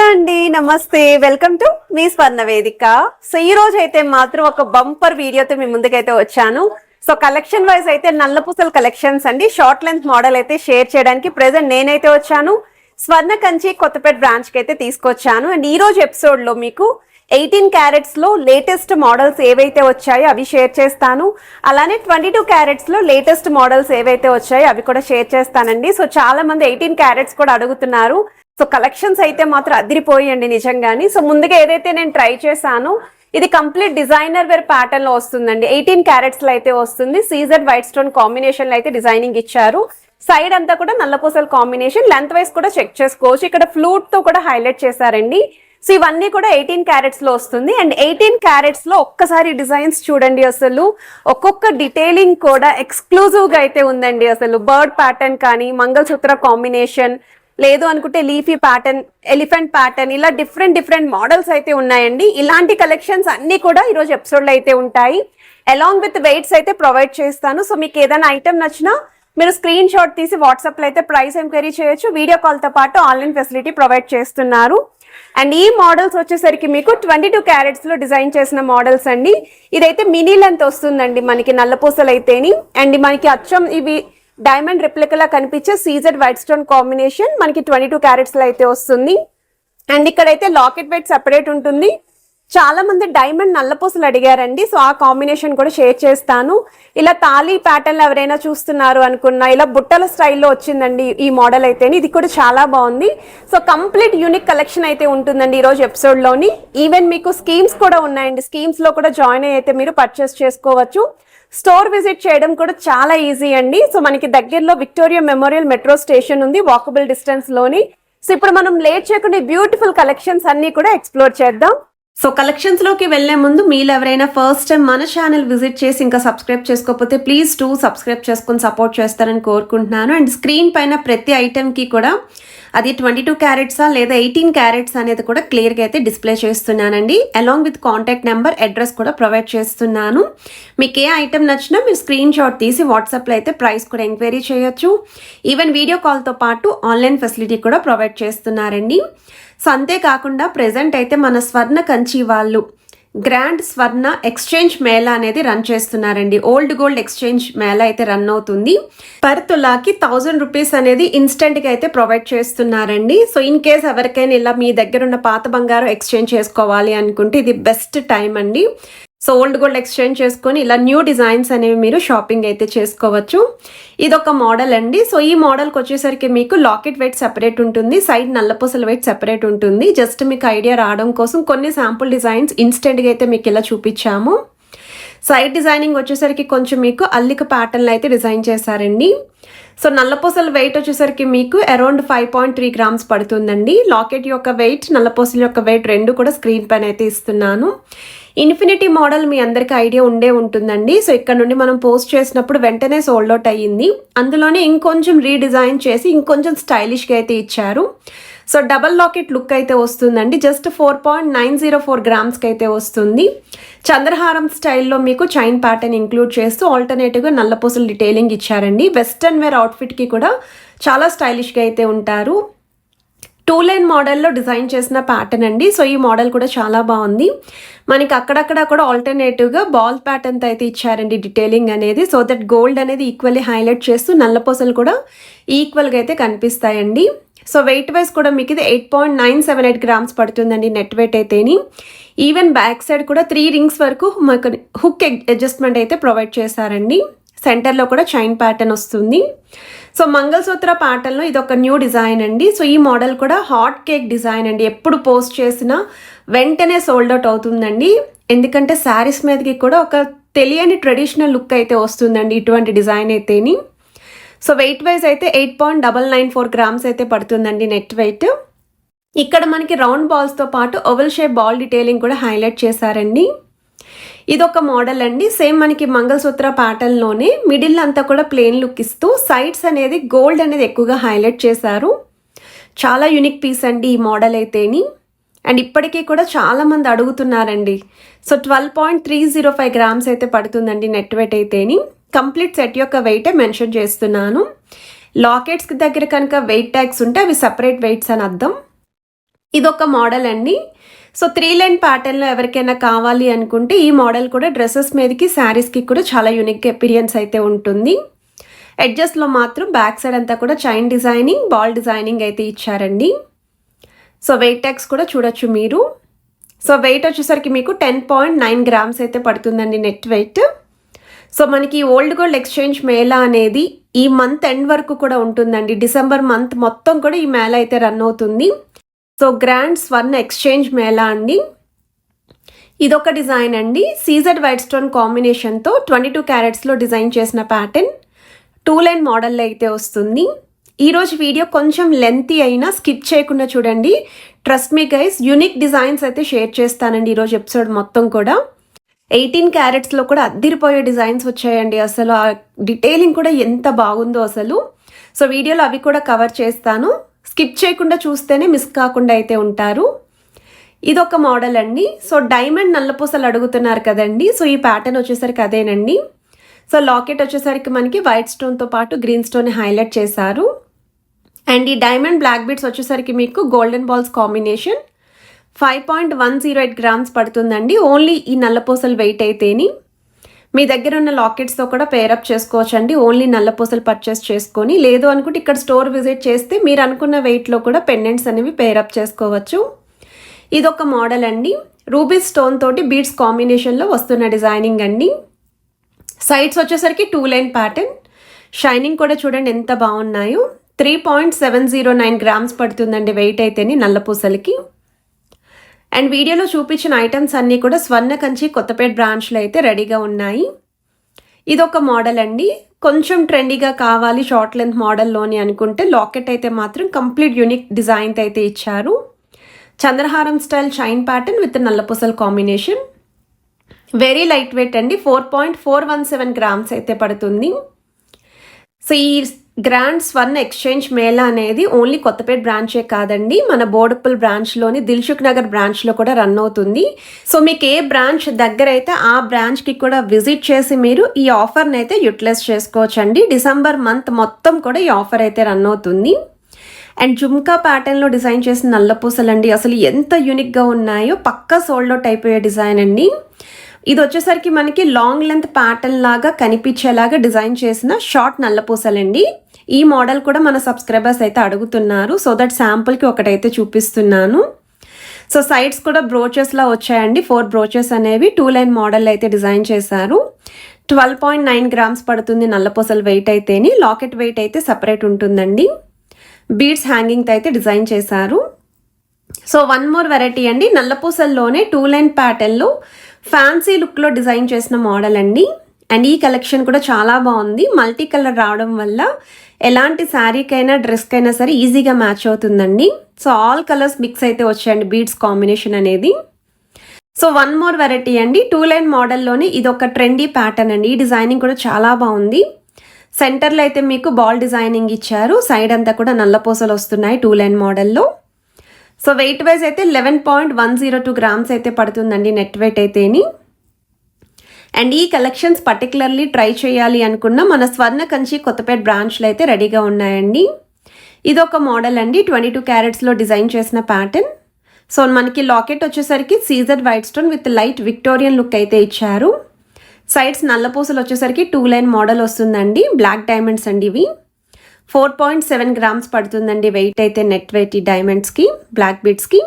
అండి, నమస్తే. Welcome to me స్వర్ణ వేదిక. సో ఈ రోజు అయితే మాత్రం ఒక బంపర్ వీడియోతో మీ ముందుకైతే వచ్చాను. సో కలెక్షన్ వైజ్ అయితే నల్ల పూసల కలెక్షన్స్ అండి, షార్ట్ లెంత్ మోడల్ అయితే షేర్ చేయడానికి ప్రెసెంట్ నేనైతే వచ్చాను. స్వర్ణ కంచి కొత్తపేట బ్రాంచ్ కి అయితే తీసుకొచ్చాను. అండ్ ఈ రోజు ఎపిసోడ్ లో మీకు 18 క్యారెట్స్ లో లేటెస్ట్ మోడల్స్ ఏవైతే వచ్చాయో అవి షేర్ చేస్తాను. అలానే 22 క్యారెట్స్ లో లేటెస్ట్ మోడల్స్ ఏవైతే వచ్చాయో అవి కూడా షేర్ చేస్తానండి. సో చాలా మంది 18 క్యారెట్స్ కూడా అడుగుతున్నారు. సో కలెక్షన్స్ అయితే మాత్రం అదిరిపోయండి నిజంగాని. సో ముందుగా ఏదైతే నేను ట్రై చేశాను, ఇది కంప్లీట్ డిజైనర్ వేర్ ప్యాటర్న్ లో వస్తుందండి. 18 క్యారెట్స్ లో అయితే వస్తుంది. సీజెడ్ వైట్ స్టోన్ కాంబినేషన్ లో అయితే డిజైనింగ్ ఇచ్చారు. సైడ్ అంతా కూడా నల్లపూసల కాంబినేషన్, లెంత్ వైజ్ కూడా చెక్ చేసుకోవచ్చు. ఇక్కడ ఫ్లూట్ తో కూడా హైలైట్ చేశారండి. సో ఇవన్నీ కూడా 18 క్యారెట్స్ లో వస్తుంది. అండ్ 18 క్యారెట్స్ లో ఒక్కసారి డిజైన్స్ చూడండి, అసలు ఒక్కొక్క డీటెయిలింగ్ కూడా ఎక్స్క్లూజివ్ గా అయితే ఉందండి. అసలు బర్డ్ ప్యాటర్న్ కానీ, మంగళసూత్ర కాంబినేషన్, లేదు అనుకుంటే లీఫీ ప్యాటర్న్, ఎలిఫెంట్ ప్యాటర్న్, ఇలా డిఫరెంట్ మోడల్స్ అయితే ఉన్నాయండి. ఇలాంటి కలెక్షన్స్ అన్ని కూడా ఈరోజు ఎపిసోడ్ లో అయితే ఉంటాయి. అలాంగ్ విత్ వెయిట్స్ అయితే ప్రొవైడ్ చేస్తాను. సో మీకు ఏదైనా ఐటమ్ నచ్చినా మీరు స్క్రీన్ షాట్ తీసి వాట్సాప్ లో అయితే ప్రైస్ ఎంక్వైరీ చేయొచ్చు. వీడియో కాల్ తో పాటు ఆన్లైన్ ఫెసిలిటీ ప్రొవైడ్ చేస్తున్నారు. అండ్ ఈ మోడల్స్ వచ్చేసరికి మీకు 22 క్యారెట్స్ లో డిజైన్ చేసిన మోడల్స్ అండి. ఇదైతే మినీ లెంత్ వస్తుందండి మనకి నల్లపూసలు అయితేని. అండ్ మనకి అచ్చం ఇవి డైమండ్ రిప్లికలా కనిపించే సీజెడ్ వైట్ స్టోన్ కాంబినేషన్ మనకి 22 క్యారెట్స్ లో అయితే వస్తుంది. అండ్ ఇక్కడైతే లాకెట్ వెయిట్ సెపరేట్ ఉంటుంది. చాలా మంది డైమండ్ నల్లపూసలు అడిగారండి. సో ఆ కాంబినేషన్ కూడా షేర్ చేస్తాను. ఇలా తాళీ ప్యాటర్న్ ఎవరైనా చూస్తున్నారు అనుకున్నా, ఇలా బుట్టల స్టైల్లో వచ్చిందండి ఈ మోడల్ అయితే. ఇది కూడా చాలా బాగుంది. సో కంప్లీట్ యూనిక్ కలెక్షన్ అయితే ఉంటుందండి ఈ రోజు ఎపిసోడ్ లోని. ఈవెన్ మీకు స్కీమ్స్ కూడా ఉన్నాయండి. స్కీమ్స్ లో కూడా జాయిన్ అయితే మీరు పర్చేస్ చేసుకోవచ్చు. స్టోర్ విజిట్ చేయడం కూడా చాలా ఈజీ అండి. సో మనకి దగ్గరలో విక్టోరియా మెమోరియల్ మెట్రో స్టేషన్ ఉంది, వాకబుల్ డిస్టెన్స్ లోని. సో ఇప్పుడు మనం లేట్ చేయకుండా బ్యూటిఫుల్ కలెక్షన్స్ అన్ని కూడా ఎక్స్ప్లోర్ చేద్దాం. సో కలెక్షన్స్ లోకి వెళ్లే ముందు మీరు ఎవరైనా ఫస్ట్ టైం మన ఛానల్ విజిట్ చేసి ఇంకా సబ్స్క్రైబ్ చేసుకోకపోతే ప్లీజ్ సబ్స్క్రైబ్ చేసుకుని సపోర్ట్ చేస్తారని కోరుకుంటున్నాను. అండ్ స్క్రీన్ పైన ప్రతి ఐటమ్ కి కూడా అది 22 క్యారెట్సా లేదా 18 క్యారెట్స్ అనేది కూడా క్లియర్గా అయితే డిస్ప్లే చేస్తున్నానండి. Along with contact number, address కూడా ప్రొవైడ్ చేస్తున్నాను. మీకు ఏ ఐటమ్ నచ్చినా మీరు స్క్రీన్ షాట్ తీసి వాట్సాప్లో అయితే ప్రైస్ కూడా ఎంక్వైరీ చేయొచ్చు. ఈవెన్ వీడియో కాల్తో పాటు ఆన్లైన్ ఫెసిలిటీ కూడా ప్రొవైడ్ చేస్తున్నారండి. సో అంతేకాకుండా ప్రెజెంట్ అయితే మన స్వర్ణ కంచి వాళ్ళు గ్రాండ్ స్వర్ణ ఎక్స్చేంజ్ మేళా అనేది రన్ చేస్తున్నారండి. ఓల్డ్ గోల్డ్ ఎక్స్చేంజ్ మేళా అయితే రన్ అవుతుంది. పర్ తులాకి 1000 రూపీస్ అనేది ఇన్స్టెంట్ గా అయితే ప్రొవైడ్ చేస్తున్నారండి. సో ఇన్ కేస్ ఎవరికైనా ఇలా మీ దగ్గర ఉన్న పాత బంగారం ఎక్స్చేంజ్ చేసుకోవాలి అనుకుంటే ఇది బెస్ట్ టైం అండి. సో ఓల్డ్ గోల్డ్ ఎక్స్చేంజ్ చేసుకొని ఇలా న్యూ డిజైన్స్ అనేవి మీరు షాపింగ్ అయితే చేసుకోవచ్చు. ఇదొక మోడల్ అండి. సో ఈ మోడల్కి వచ్చేసరికి మీకు లాకెట్ వెయిట్ సెపరేట్ ఉంటుంది, సైడ్ నల్లపూసల వెయిట్ సెపరేట్ ఉంటుంది. జస్ట్ మీకు ఐడియా రావడం కోసం కొన్ని శాంపుల్ డిజైన్స్ ఇన్స్టెంట్గా అయితే మీకు ఇలా చూపించాము. సైడ్ డిజైనింగ్ వచ్చేసరికి కొంచెం మీకు అల్లిక ప్యాటర్న్లో అయితే డిజైన్ చేశారండి. సో నల్లపూసల వెయిట్ వచ్చేసరికి మీకు అరౌండ్ 5.3 గ్రామ్స్ పడుతుందండి. లాకెట్ యొక్క వెయిట్, నల్లపూసల యొక్క వెయిట్ రెండు కూడా స్క్రీన్ పైన అయితే ఇస్తున్నాను. ఇన్ఫినిటీ మోడల్ మీ అందరికీ ఐడియా ఉండే ఉంటుందండి. సో ఇక్కడ నుండి మనం పోస్ట్ చేసినప్పుడు వెంటనే సోల్డ్ అవుట్ అయ్యింది. అందులోనే ఇంకొంచెం రీడిజైన్ చేసి ఇంకొంచెం స్టైలిష్గా అయితే ఇచ్చారు. సో డబల్ లాకెట్ లుక్ అయితే వస్తుందండి. జస్ట్ 4.904 గ్రామ్స్కి అయితే వస్తుంది. చంద్రహారం స్టైల్లో మీకు చైన్ ప్యాటర్న్ ఇంక్లూడ్ చేస్తూ ఆల్టర్నేటివ్గా నల్లపూసలు డీటెయిలింగ్ ఇచ్చారండి. వెస్టర్న్ వేర్ అవుట్ఫిట్కి కూడా చాలా స్టైలిష్గా అయితే ఉంటారు. 2 లైన్ మోడల్లో డిజైన్ చేసిన ప్యాటర్న్ అండి. సో ఈ మోడల్ కూడా చాలా బాగుంది. మనకి అక్కడక్కడ కూడా ఆల్టర్నేటివ్గా బాల్ ప్యాటర్న్తో అయితే ఇచ్చారండి డీటెయిలింగ్ అనేది. సో దట్ గోల్డ్ అనేది ఈక్వల్లీ హైలైట్ చేస్తూ నల్లపూసలు కూడా ఈక్వల్గా అయితే కనిపిస్తాయండి. సో వెయిట్ వైజ్ కూడా మీకు ఇది 8.978 గ్రామ్స్ పడుతుందండి నెట్ వెయిట్ అయితేని. ఈవెన్ బ్యాక్ సైడ్ కూడా 3 రింగ్స్ వరకు మాకు హుక్ అడ్జస్ట్మెంట్ అయితే ప్రొవైడ్ చేశారండి. సెంటర్లో కూడా చైన్ ప్యాటర్న్ వస్తుంది. సో మంగళసూత్ర ప్యాటర్న్లో ఇది ఒక న్యూ డిజైన్ అండి. సో ఈ మోడల్ కూడా హాట్ కేక్ డిజైన్ అండి. ఎప్పుడు పోస్ట్ చేసినా వెంటనే సోల్డ్ అవుట్ అవుతుందండి. ఎందుకంటే శారీస్ మీదకి కూడా ఒక తెలియని ట్రెడిషనల్ లుక్ అయితే వస్తుందండి ఇటువంటి డిజైన్ అయితేని. సో వెయిట్ వైజ్ అయితే 8.994 గ్రామ్స్ అయితే పడుతుందండి నెట్ వెయిట్. ఇక్కడ మనకి రౌండ్ బాల్స్తో పాటు ఓవల్ షేప్ బాల్ డీటెయిలింగ్ కూడా హైలైట్ చేశారండి. ఇదొక మోడల్ అండి. సేమ్ మనకి మంగళసూత్ర ప్యాటర్న్లోనే మిడిల్ అంతా కూడా ప్లెయిన్ లుక్ ఇస్తూ సైడ్స్ అనేది గోల్డ్ అనేది ఎక్కువగా హైలైట్ చేశారు. చాలా యూనిక్ పీస్ అండి ఈ మోడల్ అయితేని. అండ్ ఇప్పటికీ కూడా చాలామంది అడుగుతున్నారండి. సో 12.305 గ్రామ్స్ అయితే పడుతుందండి నెట్ వెయిట్ అయితేని. కంప్లీట్ సెట్ యొక్క వెయిటే మెన్షన్ చేస్తున్నాను. లాకెట్స్కి దగ్గర కనుక వెయిట్ ట్యాగ్స్ ఉంటే అవి సపరేట్ వెయిట్స్ అని అర్థం. ఇదొక మోడల్ అండి. సో 3 లైన్ ప్యాటర్న్లో ఎవరికైనా కావాలి అనుకుంటే ఈ మోడల్ కూడా డ్రెస్సెస్ మీదకి శారీస్కి కూడా చాలా యూనిక్ అపీరియన్స్ అయితే ఉంటుంది. ఎడ్జస్ట్లో మాత్రం బ్యాక్ సైడ్ అంతా కూడా చైన్ డిజైనింగ్, బాల్ డిజైనింగ్ అయితే ఇచ్చారండి. సో వెయిట్ ట్యాగ్స్ కూడా చూడొచ్చు మీరు. సో వెయిట్ వచ్చేసరికి మీకు 10.9 గ్రామ్స్ అయితే పడుతుందండి నెట్ వెయిట్. సో మనకి ఓల్డ్ గోల్డ్ ఎక్స్చేంజ్ మేళా అనేది ఈ మంత్ ఎండ్ వరకు కూడా ఉంటుందండి. డిసెంబర్ మంత్ మొత్తం కూడా ఈ మేళా అయితే రన్ అవుతుంది. సో గ్రాండ్ స్వర్ణ ఎక్స్చేంజ్ మేళా అండి. ఇదొక డిజైన్ అండి. సీజెడ్ వైట్ స్టోన్ కాంబినేషన్తో 22 క్యారెట్స్లో డిజైన్ చేసిన ప్యాటర్న్ 2 లైన్ మోడల్ అయితే వస్తుంది. ఈరోజు వీడియో కొంచెం లెంతీ అయినా స్కిప్ చేయకుండా చూడండి. Trust me guys, unique designs అయితే షేర్ చేస్తానండి ఈరోజు ఎపిసోడ్ మొత్తం కూడా. 18 క్యారెట్స్లో కూడా అద్దిరిపోయే డిజైన్స్ వచ్చాయండి. అసలు ఆ డీటెయిలింగ్ కూడా ఎంత బాగుందో అసలు. సో వీడియోలో అవి కూడా కవర్ చేస్తాను. స్కిప్ చేయకుండా చూస్తేనే మిస్ కాకుండా అయితే ఉంటారు. ఇదొక మోడల్ అండి. సో డైమండ్ నల్లపూసలు అడుగుతున్నారు కదండి. సో ఈ ప్యాటర్న్ వచ్చేసరికి అదేనండి. సో లాకెట్ వచ్చేసరికి మనకి వైట్ స్టోన్తో పాటు గ్రీన్ స్టోన్ హైలైట్ చేశారు. అండ్ ఈ డైమండ్ బ్లాక్ బీడ్స్ వచ్చేసరికి మీకు గోల్డెన్ బాల్స్ కాంబినేషన్ 5.108 గ్రామ్స్ పడుతుందండి. ఓన్లీ ఈ నల్లపూసలు వెయిట్ అయితేని. మీ దగ్గర ఉన్న లాకెట్స్తో కూడా పేరప్ చేసుకోవచ్చండి. ఓన్లీ నల్లపూసలు పర్చేస్ చేసుకొని, లేదు అనుకుంటే ఇక్కడ స్టోర్ విజిట్ చేస్తే మీరు అనుకున్న వెయిట్లో కూడా పెండెంట్స్ అనేవి పేరప్ చేసుకోవచ్చు. ఇదొక మోడల్ అండి. రూబీ స్టోన్ తోటి బీడ్స్ కాంబినేషన్లో వస్తున్న డిజైనింగ్ అండి. సైడ్స్ వచ్చేసరికి 2 లైన్ ప్యాటర్న్. షైనింగ్ కూడా చూడండి ఎంత బాగున్నాయో. 3.709 గ్రామ్స్ పడుతుందండి వెయిట్ అయితేని నల్లపూసలకి. అండ్ వీడియోలో చూపించిన ఐటమ్స్ అన్నీ కూడా స్వర్ణ కంచి కొత్తపేట బ్రాంచ్లో అయితే రెడీగా ఉన్నాయి. ఇదొక మోడల్ అండి. కొంచెం ట్రెండీగా కావాలి షార్ట్ లెంత్ మోడల్లోని అనుకుంటే లాకెట్ అయితే మాత్రం కంప్లీట్ యూనిక్ డిజైన్ అయితే ఇచ్చారు. చంద్రహారం స్టైల్ చైన్ ప్యాటర్న్ విత్ నల్లపూసల కాంబినేషన్. వెరీ లైట్ వెయిట్ అండి. 4.417 గ్రామ్స్ అయితే పడుతుంది. సో ఈ గ్రాండ్ స్వర్ణ ఎక్స్చేంజ్ మేళా అనేది ఓన్లీ కొత్తపేట బ్రాంచే కాదండి, మన బోడుప్పల్ బ్రాంచ్లోని దిల్సుఖ్ నగర్ బ్రాంచ్లో కూడా రన్ అవుతుంది. సో మీకు ఏ బ్రాంచ్ దగ్గర అయితే ఆ బ్రాంచ్కి కూడా విజిట్ చేసి మీరు ఈ ఆఫర్ని అయితే యూటిలైజ్ చేసుకోవచ్చండి. డిసెంబర్ మంత్ మొత్తం కూడా ఈ ఆఫర్ అయితే రన్ అవుతుంది. అండ్ జుమ్కా ప్యాటర్న్లో డిజైన్ చేసిన నల్లపూసలు అండి. అసలు ఎంత యూనిక్గా ఉన్నాయో, పక్కా సోల్డ్ అవుట్ అయిపోయే డిజైన్ అండి. ఇది వచ్చేసరికి మనకి లాంగ్ లెంత్ ప్యాటర్న్ లాగా కనిపించేలాగా డిజైన్ చేసిన షార్ట్ నల్లపూసలండి. ఈ మోడల్ కూడా మన సబ్స్క్రైబర్స్ అయితే అడుగుతున్నారు. సో దట్ శాంపుల్కి ఒకటైతే చూపిస్తున్నాను. సో సైడ్స్ కూడా బ్రోచెస్లా వచ్చాయండి. 4 బ్రోచెస్ అనేవి 2 లైన్ మోడల్ అయితే డిజైన్ చేశారు. 12.9 గ్రామ్స్ పడుతుంది నల్లపూసల వెయిట్ అయితేని. లాకెట్ వెయిట్ అయితే సపరేట్ ఉంటుందండి. బీడ్స్ హ్యాంగింగ్తో అయితే డిజైన్ చేశారు. సో 1 మోర్ వెరైటీ అండి. నల్లపూసల్లోనే 2 లైన్ ప్యాటర్న్లో ఫ్యాన్సీ లుక్లో డిజైన్ చేసిన మోడల్ అండి. అండ్ ఈ కలెక్షన్ కూడా చాలా బాగుంది. మల్టీ కలర్ రావడం వల్ల ఎలాంటి శారీకైనా డ్రెస్కైనా సరే ఈజీగా మ్యాచ్ అవుతుందండి. సో ఆల్ కలర్స్ మిక్స్ అయితే వచ్చాయండి బీడ్స్ కాంబినేషన్ అనేది. సో 1 మోర్ వెరైటీ అండి. 2 లైన్ మోడల్లోనే ఇది ఒక ట్రెండీ ప్యాటర్న్ అండి. ఈ డిజైనింగ్ కూడా చాలా బాగుంది. సెంటర్లో అయితే మీకు బాల్ డిజైనింగ్ ఇచ్చారు. సైడ్ అంతా కూడా నల్లపూసలు వస్తున్నాయి 2 లైన్ మోడల్లో. సో వెయిట్ వైజ్ అయితే 11.102 గ్రామ్స్ అయితే పడుతుందండి నెట్ వెయిట్ అయితేని. అండ్ ఈ కలెక్షన్స్ పర్టికులర్లీ ట్రై చేయాలి అనుకున్న మన స్వర్ణ కంచి కొత్తపేట బ్రాంచ్లో అయితే రెడీగా ఉన్నాయండి. ఇదొక మోడల్ అండి. 22 క్యారెట్స్లో డిజైన్ చేసిన ప్యాటర్న్. సో మనకి లాకెట్ వచ్చేసరికి CZ white stone with light Victorian look అయితే ఇచ్చారు. సైడ్స్ నల్లపూసలు వచ్చేసరికి 2 లైన్ మోడల్ వస్తుందండి. బ్లాక్ డైమండ్స్ అండి ఇవి. 4.7 గ్రామ్స్ పడుతుందండి వెయిట్ అయితే నెట్ వెయిట్ ఈ డైమండ్స్కి, బ్లాక్ బీడ్స్కి.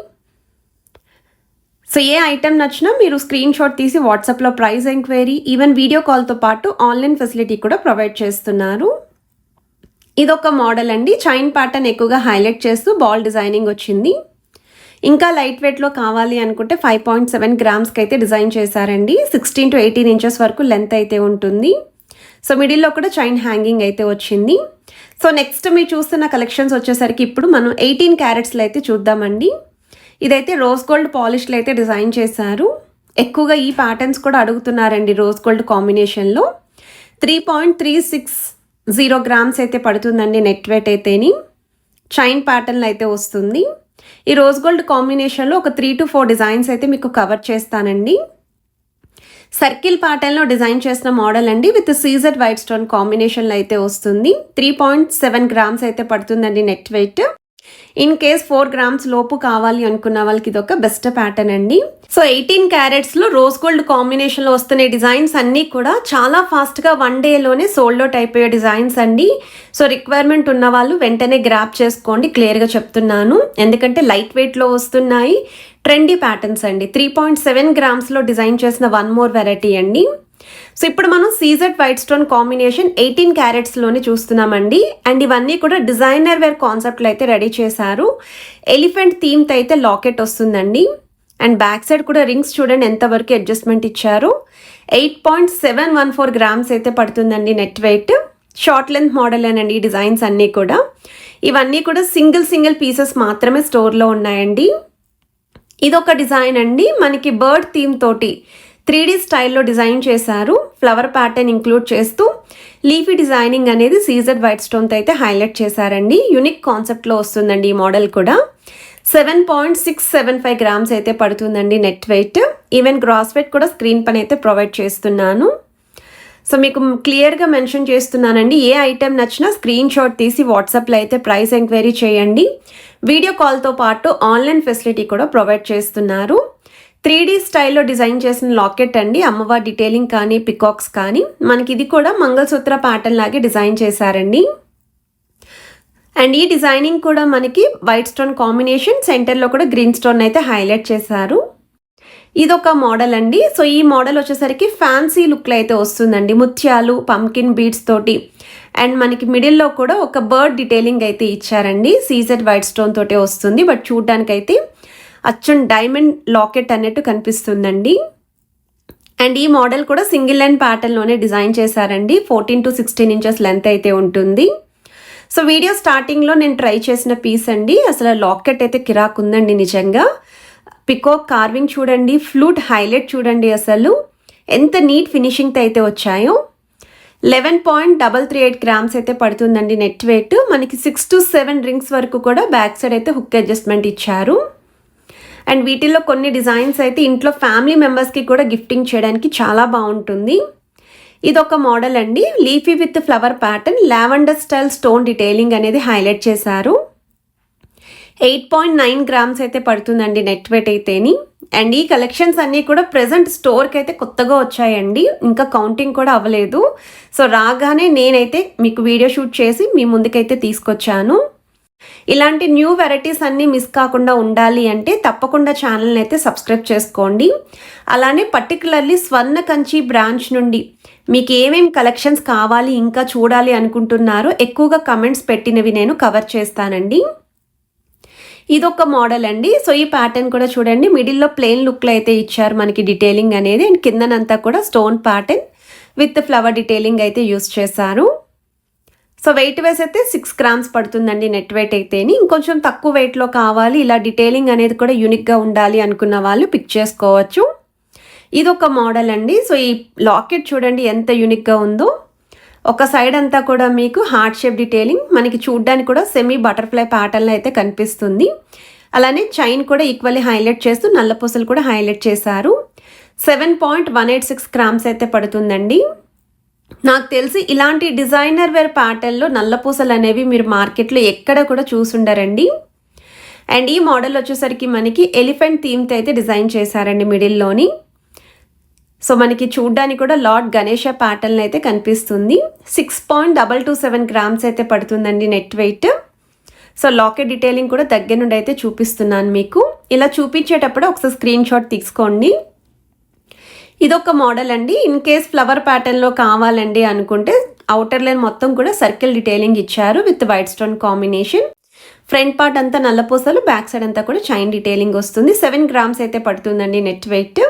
సో ఏ ఐటెం నచ్చినా మీరు స్క్రీన్ షాట్ తీసి వాట్సాప్లో ప్రైస్ ఎంక్వైరీ, ఈవెన్ వీడియో కాల్తో పాటు ఆన్లైన్ ఫెసిలిటీ కూడా ప్రొవైడ్ చేస్తున్నారు. ఇదొక మోడల్ అండి. చైన్ ప్యాటర్న్ ఎక్కువగా హైలైట్ చేస్తూ బాల్ డిజైనింగ్ వచ్చింది. ఇంకా లైట్ వెయిట్లో కావాలి అనుకుంటే 5.7 గ్రామ్స్కి అయితే డిజైన్ చేశారండి. 16 to 18 ఇంచెస్ వరకు లెంత్ అయితే ఉంటుంది. సో మిడిల్లో కూడా చైన్ హ్యాంగింగ్ అయితే వచ్చింది. సో నెక్స్ట్ మీరు చూస్తున్న కలెక్షన్స్ వచ్చేసరికి ఇప్పుడు మనం 18 క్యారెట్స్లో అయితే చూద్దామండి. ఇదైతే రోజ్ గోల్డ్ పాలిష్లో అయితే డిజైన్ చేశారు. ఎక్కువగా ఈ ప్యాటర్న్స్ కూడా అడుగుతున్నారండి రోజ్ గోల్డ్ కాంబినేషన్లో. 3.360 గ్రామ్స్ అయితే పడుతుందండి నెట్ వెయిట్ అయితేని. చైన్ ప్యాటర్న్లో అయితే వస్తుంది. ఈ రోజ్ గోల్డ్ కాంబినేషన్లో ఒక 3 to 4 డిజైన్స్ అయితే మీకు కవర్ చేస్తానండి. సర్కిల్ ప్యాటర్న్లో డిజైన్ చేసిన మోడల్ అండి. విత్ సీజెడ్ వైట్ స్టోన్ కాంబినేషన్లో అయితే వస్తుంది. 3.7 గ్రామ్స్ అయితే పడుతుందండి net wait. In case 4 grams లోపు కావాలి అనుకున్న వాళ్ళకి ఇది ఒక బెస్ట్ ప్యాటర్న్ అండి. సో 18 క్యారెట్స్లో రోజ్ గోల్డ్ కాంబినేషన్లో వస్తున్న డిజైన్స్ అన్నీ కూడా చాలా ఫాస్ట్గా 1 డేలోనే సోల్డ్ అవుట్ అయిపోయే డిజైన్స్ అండి. సో రిక్వైర్మెంట్ ఉన్న వాళ్ళు వెంటనే గ్రాప్ చేసుకోండి, క్లియర్గా చెప్తున్నాను. ఎందుకంటే లైట్ వెయిట్లో వస్తున్నాయి, ట్రెండీ ప్యాటర్న్స్ అండి. 3.7 గ్రామ్స్లో డిజైన్ చేసిన వన్ మోర్ వెరైటీ అండి. సో ఇప్పుడు మనం సీజెడ్ వైట్ స్టోన్ కాంబినేషన్ 18 క్యారెట్స్లోనే చూస్తున్నామండి. అండ్ ఇవన్నీ కూడా డిజైనర్ వేర్ కాన్సెప్ట్లో అయితే రెడీ చేశారు. ఎలిఫెంట్ థీమ్తో అయితే లాకెట్ వస్తుందండి. అండ్ బ్యాక్ సైడ్ కూడా రింగ్స్ చూడండి ఎంతవరకు అడ్జస్ట్మెంట్ ఇచ్చారు. 8.714 గ్రామ్స్ అయితే పడుతుందండి net wait. Short length model అనండి ఈ డిజైన్స్ అన్నీ కూడా. ఇవన్నీ కూడా సింగిల్ పీసెస్ మాత్రమే స్టోర్లో ఉన్నాయండి. ఇదొక డిజైన్ అండి, మనకి బర్డ్ థీమ్ తోటి 3D స్టైల్లో డిజైన్ చేశారు. ఫ్లవర్ ప్యాటర్న్ ఇంక్లూడ్ చేస్తూ లీఫీ డిజైనింగ్ అనేది సీజెడ్ వైట్ స్టోన్తో అయితే హైలైట్ చేశారండి. యూనిక్ కాన్సెప్ట్లో వస్తుందండి ఈ మోడల్ కూడా. 7.675 గ్రామ్స్ అయితే పడుతుందండి net weight. Even gross weight కూడా స్క్రీన్ పైన అయితే ప్రొవైడ్ చేస్తున్నాను. సో మీకు క్లియర్గా మెన్షన్ చేస్తున్నానండి, ఏ ఐటెం నచ్చినా స్క్రీన్ షాట్ తీసి వాట్సాప్లో అయితే ప్రైస్ ఎంక్వైరీ చేయండి. వీడియో కాల్తో పాటు ఆన్లైన్ ఫెసిలిటీ కూడా ప్రొవైడ్ చేస్తున్నారు. 3D స్టైల్లో డిజైన్ చేసిన లాకెట్ అండి. అమ్మవారి డీటెయిలింగ్ కానీ పికాక్స్ కానీ మనకి ఇది కూడా మంగళసూత్ర ప్యాటర్న్ లాగే డిజైన్ చేశారండి. అండ్ ఈ డిజైనింగ్ కూడా మనకి వైట్ స్టోన్ కాంబినేషన్, సెంటర్లో కూడా గ్రీన్ స్టోన్ అయితే హైలైట్ చేశారు. ఇదొక మోడల్ అండి. సో ఈ మోడల్ వచ్చేసరికి ఫ్యాన్సీ లుక్లో అయితే వస్తుందండి. ముత్యాలు, పంకిన్ బీడ్స్ తోటి అండ్ మనకి మిడిల్లో కూడా ఒక బర్డ్ డీటెయిలింగ్ అయితే ఇచ్చారండి. సీజెడ్ వైట్ స్టోన్ తోటే వస్తుంది, బట్ చూడడానికైతే అచ్చం డైమండ్ లాకెట్ అన్నట్టు కనిపిస్తుందండి. అండ్ ఈ మోడల్ కూడా సింగిల్ లైన్ ప్యాటర్న్లోనే డిజైన్ చేశారండి. 14 to 16 ఇంచెస్ లెంత్ అయితే ఉంటుంది. సో వీడియో స్టార్టింగ్లో నేను ట్రై చేసిన పీస్ అండి. అసలు లాకెట్ అయితే కిరాక్ ఉందండి నిజంగా. పికాక్ కార్వింగ్ చూడండి, ఫ్లూట్ హైలైట్ చూడండి, అసలు ఎంత నీట్ ఫినిషింగ్తో అయితే వచ్చాయో. 11.338 గ్రామ్స్ అయితే పడుతుందండి నెట్ వెయిట్. మనకి 6 to 7 రింగ్స్ వరకు కూడా బ్యాక్ సైడ్ అయితే హుక్ అడ్జస్ట్మెంట్ ఇచ్చారు. అండ్ వీటిల్లో కొన్ని డిజైన్స్ అయితే ఇంట్లో ఫ్యామిలీ మెంబర్స్కి కూడా గిఫ్టింగ్ చేయడానికి చాలా బాగుంటుంది. ఇదొక మోడల్ అండి, leafy with flower pattern, lavender style stone detailing అనేది హైలైట్ చేశారు. 8.9 గ్రామ్స్ అయితే పడుతుందండి నెట్ వెయిట్ అయితేని. అండ్ ఈ కలెక్షన్స్ అన్నీ కూడా ప్రెజెంట్ స్టోర్కి అయితే కొత్తగా వచ్చాయండి, ఇంకా కౌంటింగ్ కూడా అవ్వలేదు. సో రాగానే నేనైతే మీకు వీడియో షూట్ చేసి మీ ముందుకైతే తీసుకొచ్చాను. ఇలాంటి న్యూ వెరైటీస్ అన్నీ మిస్ కాకుండా ఉండాలి అంటే తప్పకుండా ఛానల్ని అయితే సబ్స్క్రైబ్ చేసుకోండి. అలానే పర్టికులర్లీ స్వర్ణ కంచి బ్రాంచ్ నుండి మీకు ఏమేమి కలెక్షన్స్ కావాలి, ఇంకా చూడాలి అనుకుంటున్నారో ఎక్కువగా కమెంట్స్ పెట్టినవి నేను కవర్ చేస్తానండి. ఇదొక మోడల్ అండి. సో ఈ ప్యాటర్న్ కూడా చూడండి, మిడిల్లో ప్లెయిన్ లుక్లో అయితే ఇచ్చారు మనకి డీటెయిలింగ్ అనేది. అండ్ కిందనంతా కూడా stone pattern with flower detailing అయితే యూస్ చేశారు. సో వెయిట్ వైస్ అయితే 6 గ్రామ్స్ పడుతుందండి నెట్ వెయిట్ అయితేని. ఇంకొంచెం తక్కువ వెయిట్లో కావాలి, ఇలా డీటెయిలింగ్ అనేది కూడా యూనిక్గా ఉండాలి అనుకున్న వాళ్ళు పిక్ చేసుకోవచ్చు. ఇదొక మోడల్ అండి. సో ఈ లాకెట్ చూడండి ఎంత యూనిక్గా ఉందో. ఒక సైడ్ అంతా కూడా మీకు హార్ట్ షేప్ డీటెయిలింగ్, మనకి చూడ్డానికి కూడా సెమీ బటర్ఫ్లై ప్యాటర్న్లో అయితే కనిపిస్తుంది. అలానే చైన్ కూడా ఈక్వల్లీ హైలైట్ చేస్తూ నల్ల పూసలు కూడా హైలైట్ చేశారు. 7.186 గ్రామ్స్ అయితే పడుతుందండి. నాకు తెలిసి ఇలాంటి డిజైనర్ వేర్ ప్యాటర్న్లో నల్ల పూసలు అనేవి మీరు మార్కెట్లో ఎక్కడ కూడా చూసుండరండి. అండ్ ఈ మోడల్ వచ్చేసరికి మనకి ఎలిఫెంట్ థీమ్తో అయితే డిజైన్ చేశారండి మిడిల్లోని. సో మనకి చూడ్డానికి కూడా లార్డ్ గణేష ప్యాటర్న్ అయితే కనిపిస్తుంది. 6.227 గ్రామ్స్ అయితే పడుతుందండి net wait. So locket detailing కూడా దగ్గర నుండి అయితే చూపిస్తున్నాను మీకు. ఇలా చూపించేటప్పుడు ఒకసారి స్క్రీన్ షాట్ తీసుకోండి. ఇదొక మోడల్ అండి. ఇన్ కేస్ ఫ్లవర్ ప్యాటర్న్లో కావాలండి అనుకుంటే అవుటర్ లైన్ మొత్తం కూడా సర్కిల్ డీటెయిలింగ్ ఇచ్చారు with white stone combination. Front part అంతా నల్లపూసలు, బ్యాక్ సైడ్ అంతా కూడా చైన్ డీటెయిలింగ్ వస్తుంది. 7 గ్రామ్స్ అయితే పడుతుందండి నెట్ వెయిట్.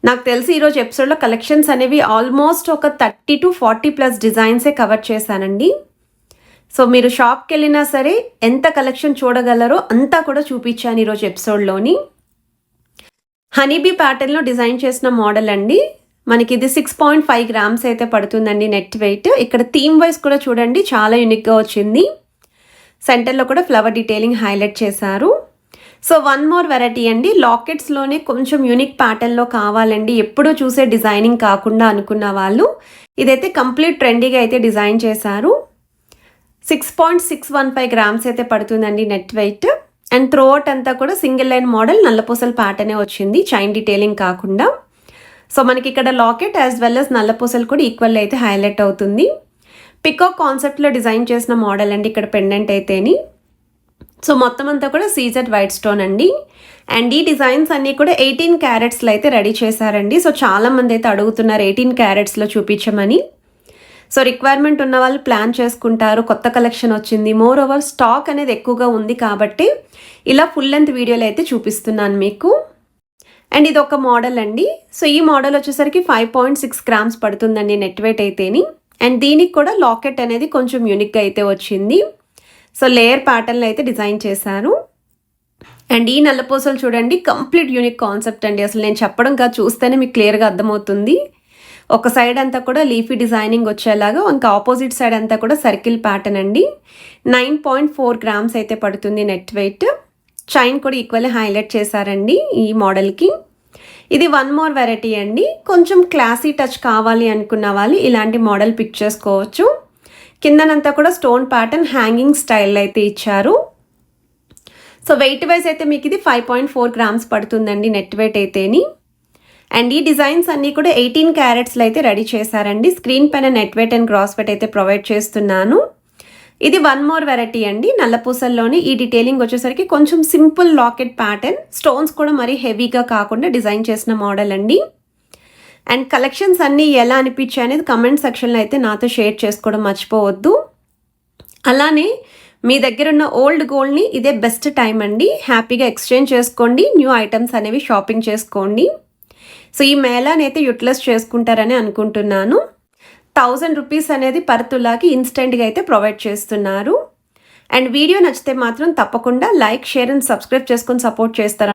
నాకు తెలిసి ఈరోజు ఎపిసోడ్లో కలెక్షన్స్ అనేవి ఆల్మోస్ట్ ఒక 30 to 40+ డిజైన్సే కవర్ చేశానండి. సో మీరు షాప్కి వెళ్ళినా సరే ఎంత కలెక్షన్ చూడగలరో అంతా కూడా చూపించాను ఈరోజు ఎపిసోడ్లోని. హనీబీ ప్యాటర్న్లో డిజైన్ చేసిన మోడల్ అండి. మనకి ఇది 6.5 గ్రామ్స్ అయితే పడుతుందండి నెట్ వెయిట్. ఇక్కడ థీమ్ వైజ్ కూడా చూడండి చాలా యూనిక్గా వచ్చింది. సెంటర్లో కూడా ఫ్లవర్ డీటెయిలింగ్ హైలైట్ చేశారు. సో వన్ మోర్ వెరైటీ అండి, లాకెట్స్లోనే కొంచెం యూనిక్ ప్యాటర్న్లో కావాలండి, ఎప్పుడూ చూసే డిజైనింగ్ కాకుండా అనుకున్న వాళ్ళు ఇదైతే కంప్లీట్ ట్రెండీగా అయితే డిజైన్ చేశారు. 6.615 గ్రామ్స్ అయితే పడుతుందండి నెట్ వెయిట్. అండ్ త్రోఅవుట్ అంతా కూడా సింగిల్ లైన్ మోడల్ నల్లపూసల ప్యాటర్నే వచ్చింది, చైన్ డీటెయిలింగ్ కాకుండా. సో మనకి ఇక్కడ లాకెట్ యాజ్ వెల్ as నల్లపూసలు కూడా ఈక్వల్ అయితే హైలైట్ అవుతుంది. పికాక్ కాన్సెప్ట్లో డిజైన్ చేసిన మోడల్ అండి ఇక్కడ పెండెంట్ అయితేని. సో మొత్తం అంతా కూడా సీజెడ్ వైట్ స్టోన్ అండి. అండ్ ఈ డిజైన్స్ అన్నీ కూడా 18 క్యారెట్స్లో అయితే రెడీ చేశారండి. సో చాలామంది అయితే అడుగుతున్నారు 18 క్యారెట్స్లో చూపించమని. సో రిక్వైర్మెంట్ ఉన్న వాళ్ళు ప్లాన్ చేసుకుంటారు, కొత్త కలెక్షన్ వచ్చింది, మోర్ ఓవర్ స్టాక్ అనేది ఎక్కువగా ఉంది కాబట్టి ఇలా ఫుల్ లెంత్ వీడియోలు అయితే చూపిస్తున్నాను మీకు. అండ్ ఇది ఒక మోడల్ అండి. సో ఈ మోడల్ వచ్చేసరికి 5.6 గ్రామ్స్ పడుతుందండి నెట్ వెయిట్ అయితేని. అండ్ దీనికి కూడా లాకెట్ అనేది కొంచెం యూనిక్గా అయితే వచ్చింది. సో లేయర్ ప్యాటర్న్లో అయితే డిజైన్ చేశాను. అండ్ ఈ నల్లపూసలు చూడండి, కంప్లీట్ యూనిక్ కాన్సెప్ట్ అండి. అసలు నేను చెప్పడం కాదు, చూస్తేనే మీకు క్లియర్గా అర్థమవుతుంది. ఒక సైడ్ అంతా కూడా లీఫీ డిజైనింగ్ వచ్చేలాగా, ఇంకా ఆపోజిట్ సైడ్ అంతా కూడా సర్కిల్ ప్యాటర్న్ అండి. 9.4 గ్రామ్స్ అయితే పడుతుంది నెట్ వెయిట్. చైన్ కూడా ఈక్వల్లీ హైలైట్ చేశారండి ఈ మోడల్కి. ఇది వన్ మోర్ వెరైటీ అండి. కొంచెం క్లాసీ టచ్ కావాలి అనుకున్న వాళ్ళు ఇలాంటి మోడల్ పిక్ చేసుకోవచ్చు. కిందనంతా కూడా స్టోన్ ప్యాటర్న్ హ్యాంగింగ్ స్టైల్ అయితే ఇచ్చారు. సో వెయిట్ వైజ్ అయితే మీకు ఇది 5.4 గ్రామ్స్ పడుతుందండి నెట్ వెయిట్ అయితేని. అండ్ ఈ డిజైన్స్ అన్నీ కూడా 18 క్యారెట్స్లో అయితే రెడీ చేశారండి. స్క్రీన్ పైన net weight and gross weight అయితే ప్రొవైడ్ చేస్తున్నాను. ఇది వన్ మోర్ వెరైటీ అండి. నల్లపూసల్లోనే ఈ డీటెయిలింగ్ వచ్చేసరికి కొంచెం సింపుల్ లాకెట్ ప్యాటర్న్, స్టోన్స్ కూడా మరీ హెవీగా కాకుండా డిజైన్ చేసిన మోడల్ అండి. అండ్ కలెక్షన్స్ అన్నీ ఎలా అనిపించాయి అనేది కమెంట్ సెక్షన్లో అయితే నాతో షేర్ చేసుకోవడం మర్చిపోవద్దు. అలానే మీ దగ్గర ఉన్న ఓల్డ్ గోల్డ్ని ఇదే బెస్ట్ టైం అండి, హ్యాపీగా ఎక్స్చేంజ్ చేసుకోండి, న్యూ ఐటమ్స్ అనేవి షాపింగ్ చేసుకోండి. సో ఈ మేళాని అయితే యూటిలైజ్ చేసుకుంటారని అనుకుంటున్నాను. 1000 రూపీస్ అనేది పర్ తులాకి ఇన్స్టెంట్గా అయితే ప్రొవైడ్ చేస్తున్నారు. అండ్ వీడియో నచ్చితే మాత్రం తప్పకుండా లైక్, షేర్ అండ్ సబ్స్క్రైబ్ చేసుకొని సపోర్ట్ చేస్తారు.